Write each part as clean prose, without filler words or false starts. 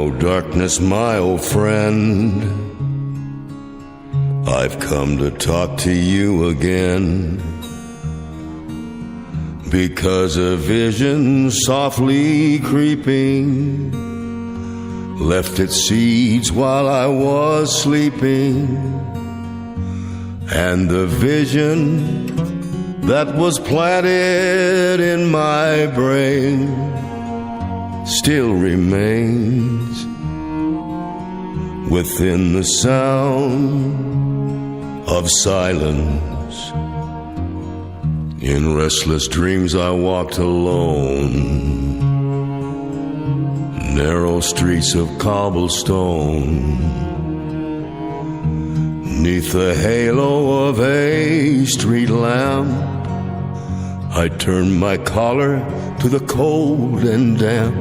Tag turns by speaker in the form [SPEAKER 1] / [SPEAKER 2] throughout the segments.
[SPEAKER 1] Hello, darkness, my old friend. I've come to talk to you again, because a vision softly creeping left its seeds while I was sleeping, and the vision that was planted in my brain still remains within the sound of silence. In restless dreams I walked alone, narrow streets of cobblestone, 'neath the halo of a street lamp. I turned my collar to the cold and damp,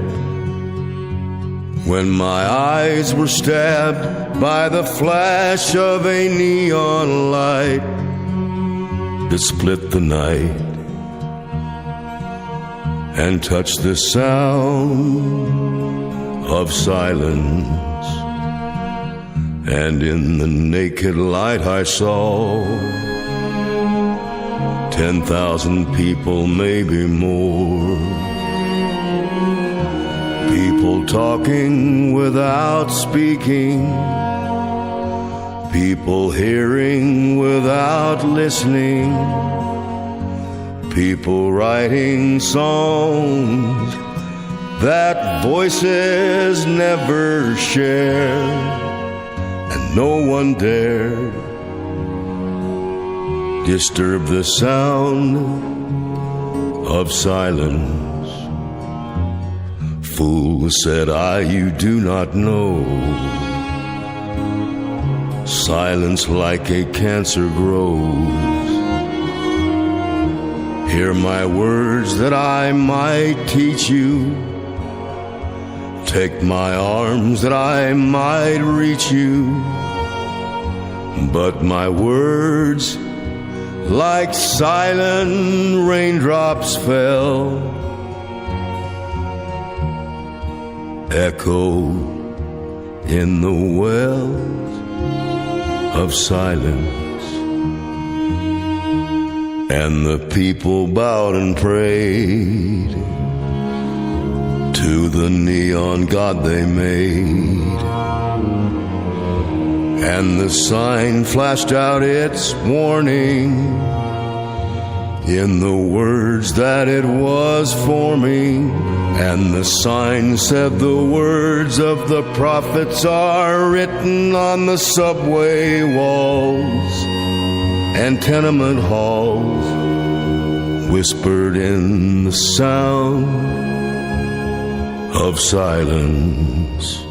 [SPEAKER 1] when my eyes were stabbed by the flash of a neon light that split the night and touched the sound of silence. And in the naked light I saw 10,000 people, maybe more, people talking without speaking, people hearing without listening, people writing songs that voices never share, and no one dared disturb the sound of silence. Fool, said I, you do not know. Silence like a cancer grows. Hear my words that I might teach you. Take my arms that I might reach you. But my words, like silent raindrops, fell, echoed in the wells of silence. And the people bowed and prayed to the neon god they made, and the sign flashed out its warning in the words that it was forming. And the sign said the words of the prophets are written on the subway walls and tenement halls, whispered in the sound of silence.